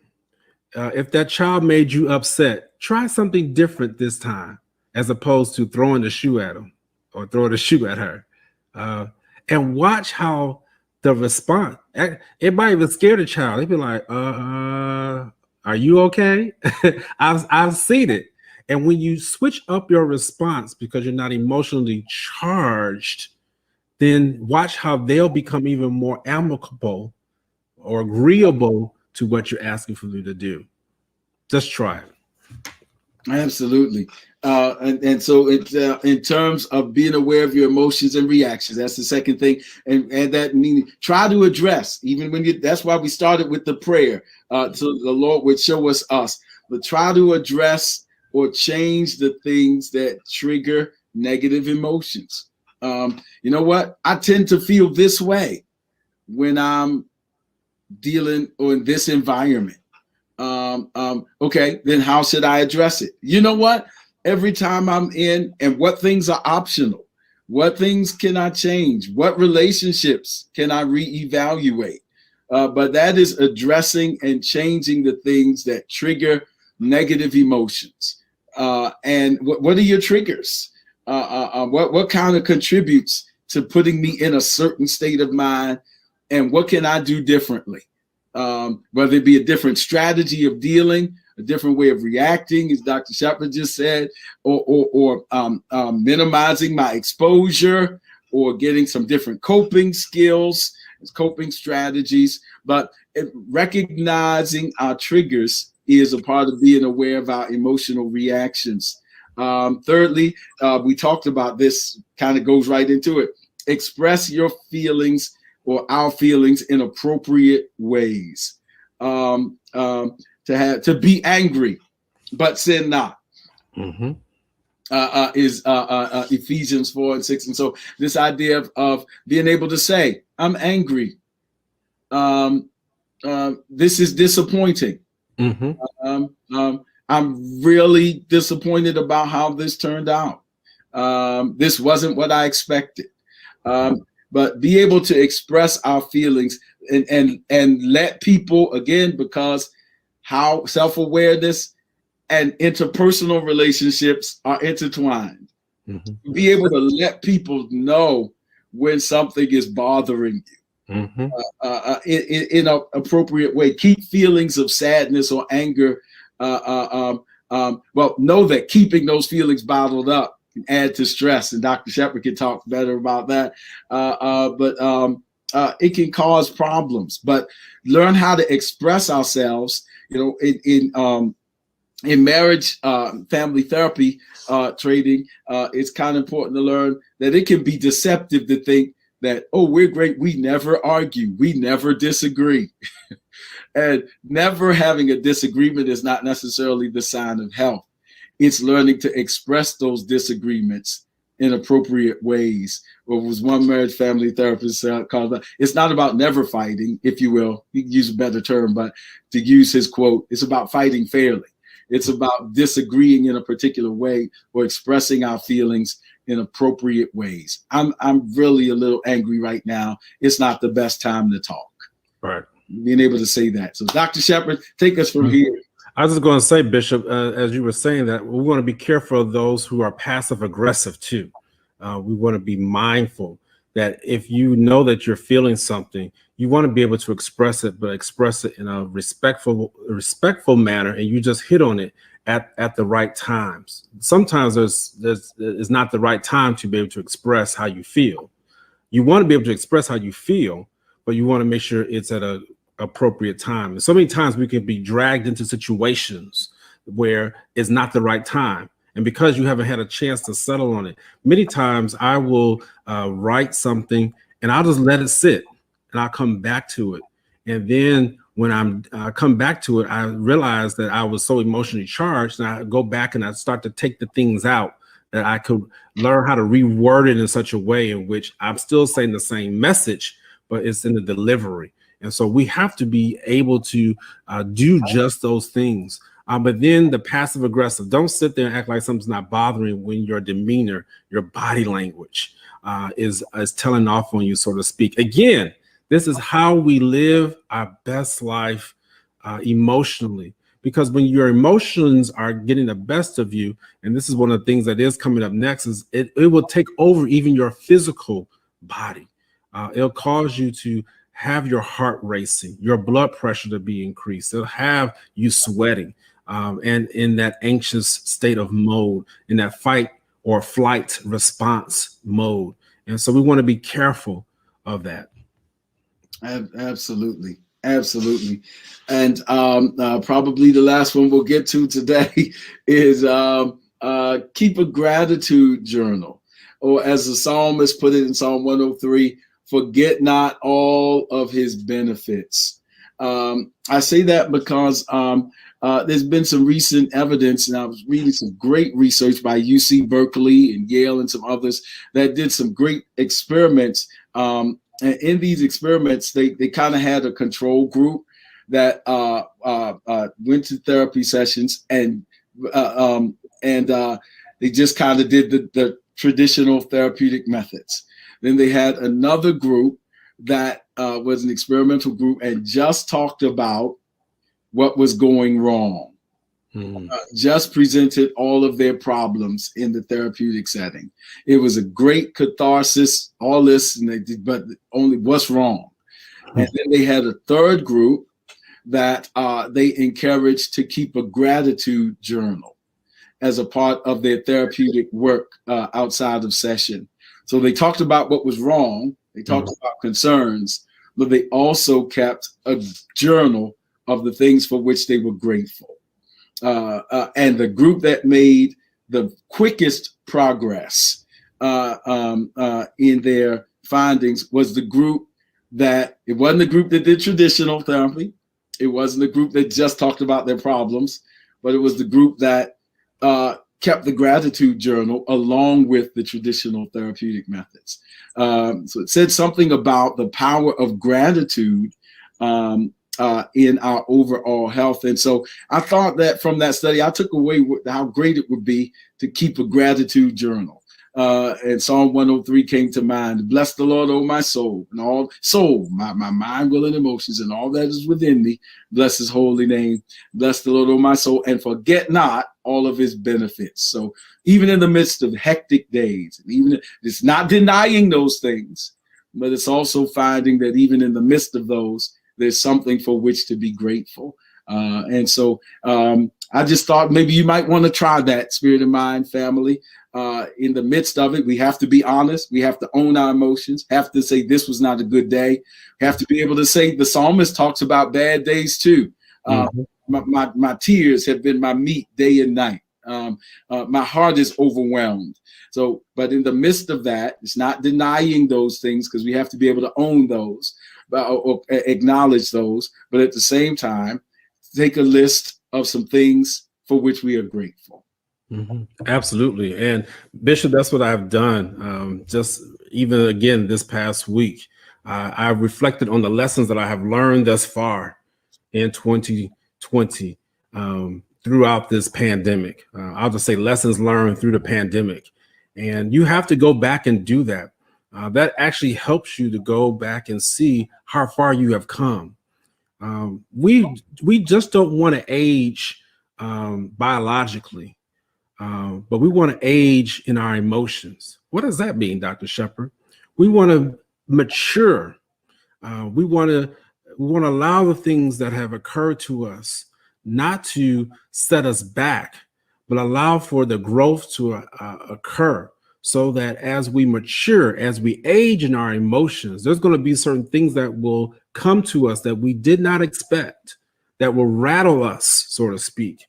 If that child made you upset, try something different this time, as opposed to throwing the shoe at him or throwing the shoe at her. And watch how the response, it might even scare the child. They'd be like, are you okay? I've seen it. And when you switch up your response because you're not emotionally charged, then watch how they'll become even more amicable or agreeable to what you're asking for them to do. Just try it. Absolutely. And so it's in terms of being aware of your emotions and reactions, that's the second thing. And that meaning try to address, even when that's why we started with the prayer, so the Lord would show us, but try to address or change the things that trigger negative emotions. You know what? I tend to feel this way when I'm dealing or in this environment. Okay, then how should I address it? You know what? Every time I'm in, and what things are optional? What things can I change? What relationships can I reevaluate? But that is addressing and changing the things that trigger negative emotions. And what are your triggers? What kind of contributes to putting me in a certain state of mind? And what can I do differently? Whether it be a different strategy of dealing, a different way of reacting, as Dr. Shepherd just said, or minimizing my exposure, or getting some different coping skills, coping strategies. But recognizing our triggers is a part of being aware of our emotional reactions. Thirdly, we talked about this, kind of goes right into it. Express your feelings or our feelings in appropriate ways. To be angry, but sin not. Mm-hmm. Is Ephesians 4:6. And so this idea of being able to say, I'm angry. This is disappointing. Mm-hmm. I'm really disappointed about how this turned out. This wasn't what I expected. But be able to express our feelings and let people, again, because how self-awareness and interpersonal relationships are intertwined. Mm-hmm. Be able to let people know when something is bothering you. Mm-hmm. In an appropriate way. Keep feelings of sadness or anger. Well, know that keeping those feelings bottled up can add to stress, and Dr. Shepherd can talk better about that. But it can cause problems. But learn how to express ourselves. You know, in marriage, family therapy training, it's kind of important to learn that it can be deceptive to think that, oh, we're great, we never argue, we never disagree. And never having a disagreement is not necessarily the sign of health. It's learning to express those disagreements in appropriate ways. What was one marriage family therapist called that? It's not about never fighting, if you will. You can use a better term, but to use his quote, it's about fighting fairly. It's about disagreeing in a particular way or expressing our feelings in appropriate ways. I'm really a little angry right now. It's not the best time to talk. Right. Being able to say that. So Dr. Shepherd, take us from here. I was just going to say, Bishop, as you were saying that, we want to be careful of those who are passive aggressive too. We want to be mindful that if you know that you're feeling something, you want to be able to express it, but express it in a respectful manner, and you just hit on it at the right times. Sometimes it's not the right time to be able to express how you feel. You want to be able to express how you feel, but you want to make sure it's at a appropriate time. And so many times we can be dragged into situations where it's not the right time. And because you haven't had a chance to settle on it, many times I will write something and I'll just let it sit and I'll come back to it. And then when I come back to it, I realize that I was so emotionally charged, and I go back and I start to take the things out that I could learn how to reword it in such a way in which I'm still saying the same message, but it's in the delivery. And so we have to be able to do just those things. But then the passive aggressive, don't sit there and act like something's not bothering when your demeanor, your body language is telling off on you, so to speak. Again, this is how we live our best life emotionally, because when your emotions are getting the best of you, and this is one of the things that is coming up next, is it will take over even your physical body. It'll cause you to have your heart racing, your blood pressure to be increased. It'll have you sweating and in that anxious state of mode, in that fight or flight response mode. And so we want to be careful of that. Absolutely. Absolutely. And probably the last one we'll get to today is keep a gratitude journal. Or as the psalmist put it in Psalm 103, forget not all of his benefits. I say that because there's been some recent evidence, and I was reading some great research by UC Berkeley and Yale and some others that did some great experiments. And in these experiments, they kind of had a control group that went to therapy sessions, and they just kind of did the traditional therapeutic methods. Then they had another group that was an experimental group and just talked about what was going wrong. Just presented all of their problems in the therapeutic setting. It was a great catharsis, all this, but only what's wrong. And then they had a third group that they encouraged to keep a gratitude journal as a part of their therapeutic work outside of session. So they talked about what was wrong, they talked about concerns, but they also kept a journal of the things for which they were grateful. And the group that made the quickest progress in their findings was the group that, it wasn't the group that did traditional therapy, it wasn't the group that just talked about their problems, but it was the group that kept the gratitude journal along with the traditional therapeutic methods. So it said something about the power of gratitude in our overall health. And so I thought that from that study, I took away how great it would be to keep a gratitude journal. And Psalm 103 came to mind. Bless the Lord, O my soul, and all soul, my mind, will, and emotions, and all that is within me. Bless his holy name. Bless the Lord, O my soul, and forget not all of his benefits. So even in the midst of hectic days, and even it's not denying those things, but it's also finding that even in the midst of those, there's something for which to be grateful. And so I just thought maybe you might want to try that, Spirit and Mind family. In the midst of it, we have to be honest. We have to own our emotions, have to say this was not a good day. We have to be able to say, the psalmist talks about bad days too. My tears have been my meat day and night. My heart is overwhelmed. So, but in the midst of that, it's not denying those things, because we have to be able to own those, or acknowledge those. But at the same time, take a list of some things for which we are grateful. Absolutely. And Bishop, that's what I've done. Just even again, this past week, I've reflected on the lessons that I have learned thus far in 2020 throughout this pandemic. I'll just say lessons learned through the pandemic. And you have to go back and do that. That actually helps you to go back and see how far you have come. We just don't want to age biologically. But we want to age in our emotions. What does that mean, Dr. Shepherd? We want to mature. We want to allow the things that have occurred to us not to set us back, but allow for the growth to occur, so that as we mature, as we age in our emotions, there's going to be certain things that will come to us that we did not expect, that will rattle us, so to speak.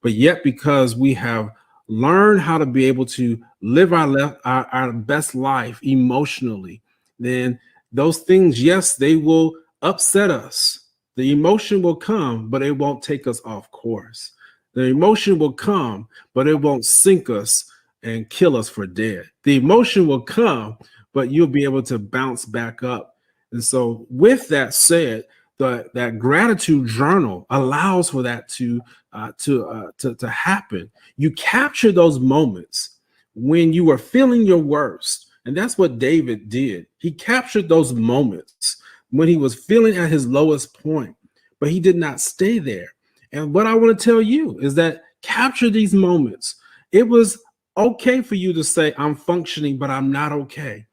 But yet, because we have learn how to be able to live our best life emotionally, then those things, yes, they will upset us. The emotion will come, but it won't take us off course. The emotion will come, but it won't sink us and kill us for dead. The emotion will come, but you'll be able to bounce back up. And so with that said, that gratitude journal allows for that to happen. You capture those moments when you are feeling your worst. And that's what David did. He captured those moments when he was feeling at his lowest point, but he did not stay there. And what I want to tell you is that capture these moments. It was okay for you to say, I'm functioning, but I'm not okay.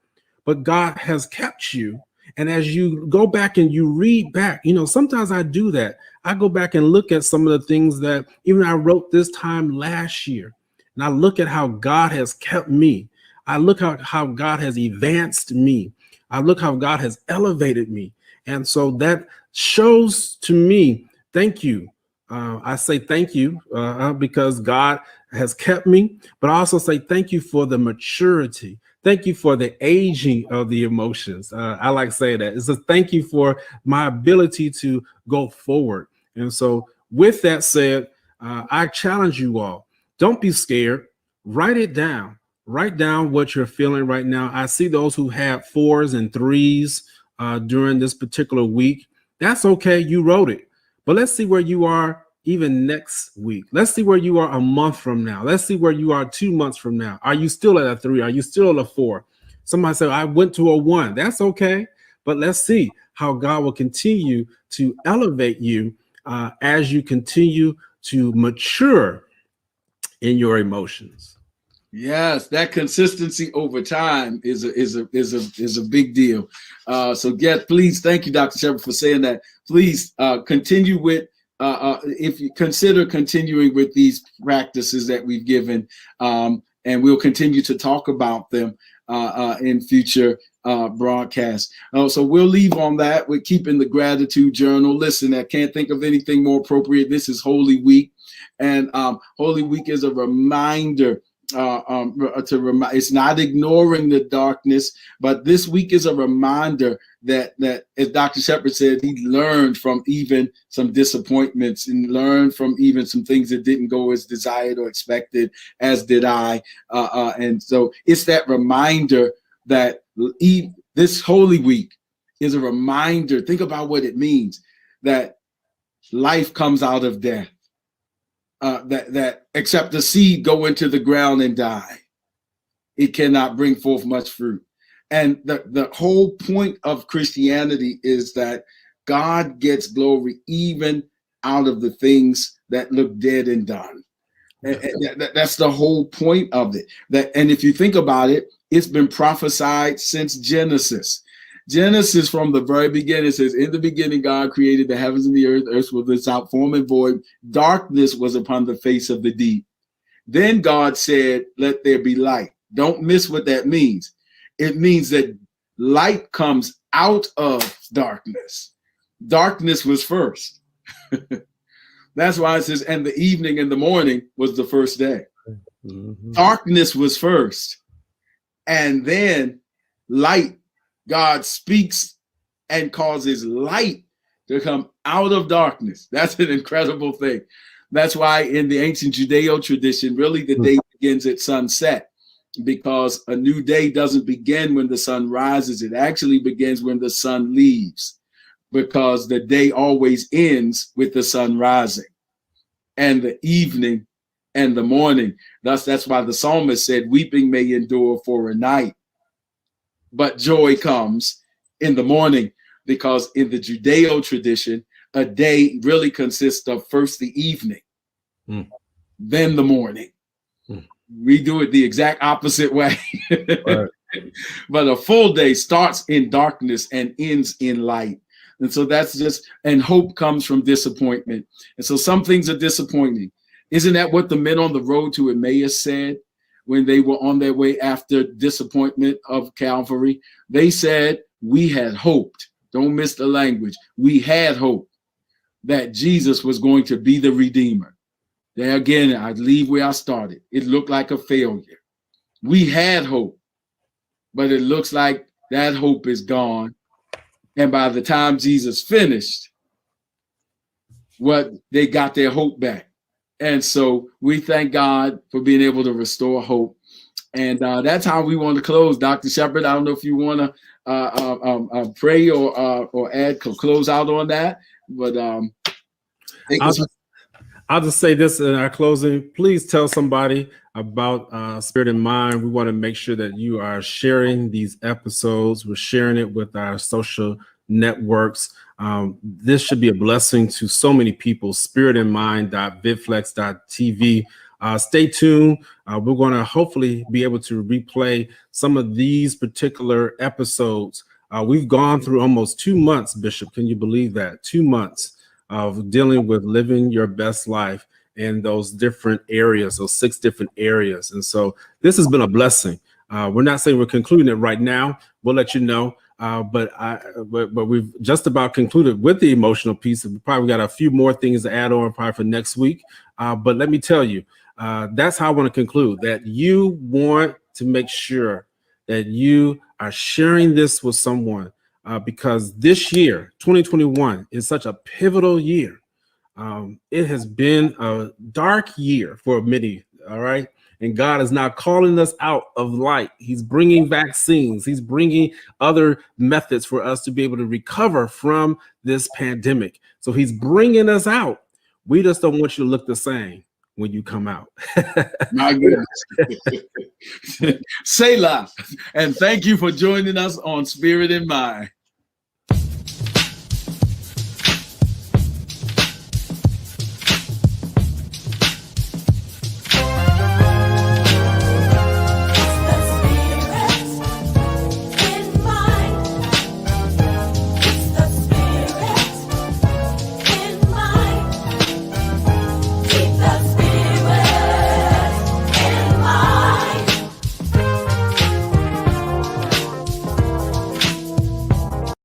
But God has kept you. And as you go back and you read back, sometimes I do that. I go back and look at some of the things that even I wrote this time last year. And I look at how God has kept me. I look at how God has advanced me. I look how God has elevated me. And so that shows to me, thank you. I say thank you because God has kept me, but I also say thank you for the maturity. thank you for the aging of the emotions. I like saying that. It's a thank you for my ability to go forward. And so with that said, I challenge you all, don't be scared. Write it down. Write down what you're feeling right now. I see those who had 4s and 3s during this particular week. That's okay. You wrote it. But let's see where you are even next week. Let's see where you are a month from now. Let's see where you are 2 months from now. Are you still at a 3? Are you still at a 4? Somebody said, I went to a 1. That's okay. But let's see how God will continue to elevate you as you continue to mature in your emotions. Yes, that consistency over time is a big deal. So please, thank you, Dr. Shepherd, for saying that. Please continue with if you consider continuing with these practices that we've given, and we'll continue to talk about them in future broadcasts. So we'll leave on that. We're keeping the gratitude journal. Listen, I can't think of anything more appropriate. This is Holy Week, and Holy Week is a reminder it's not ignoring the darkness, but this week is a reminder that as Dr. Shepherd said, he learned from even some disappointments and learned from even some things that didn't go as desired or expected, as did I. And so it's that reminder that this Holy Week is a reminder. Think about what it means, that life comes out of death. That except the seed go into the ground and die, it cannot bring forth much fruit. And the whole point of Christianity is that God gets glory even out of the things that look dead and done. And that's the whole point of it. And if you think about it, it's been prophesied since Genesis. Genesis, from the very beginning, says, in the beginning, God created the heavens and the earth. Earth was without form and void. Darkness was upon the face of the deep. Then God said, let there be light. Don't miss what that means. It means that light comes out of darkness. Darkness was first. That's why it says, and the evening and the morning was the first day. Mm-hmm. Darkness was first. And then light. God speaks and causes light to come out of darkness. That's an incredible thing. That's why in the ancient Judeo tradition, really the day begins at sunset, because a new day doesn't begin when the sun rises. It actually begins when the sun leaves, because the day always ends with the sun rising, and the evening and the morning. That's why the psalmist said, weeping may endure for a night, but joy comes in the morning, because in the Judeo tradition, a day really consists of first the evening, then the morning. We do it the exact opposite way. Right. But a full day starts in darkness and ends in light. And so and hope comes from disappointment. And so some things are disappointing. Isn't that what the men on the road to Emmaus said? When they were on their way after disappointment of Calvary, they said, we had hoped. Don't miss the language. We had hope that Jesus was going to be the Redeemer. There again, I leave where I started. It looked like a failure. We had hope, but it looks like that hope is gone. And by the time Jesus finished, they got their hope back. And so we thank God for being able to restore hope. And that's how we want to close. Dr. Shepherd, I don't know if you want to pray or add, close out on that. But I'll just say this in our closing. Please tell somebody about Spirit in Mind. We want to make sure that you are sharing these episodes. We're sharing it with our social networks. This should be a blessing to so many people. spiritinmind.vidflex.tv. Stay tuned. We're going to hopefully be able to replay some of these particular episodes. We've gone through almost 2 months, Bishop. Can you believe that? 2 months of dealing with living your best life in those different areas, those 6 different areas. And so this has been a blessing. We're not saying we're concluding it right now. We'll let you know. But we've just about concluded with the emotional piece. We probably got a few more things to add on probably for next week. But let me tell you, that's how I want to conclude, that you want to make sure that you are sharing this with someone because this year, 2021, is such a pivotal year. It has been a dark year for many, all right? And God is now calling us out of light. He's bringing vaccines. He's bringing other methods for us to be able to recover from this pandemic. So he's bringing us out. We just don't want you to look the same when you come out. My goodness. Selah. And thank you for joining us on Spirit in Mind.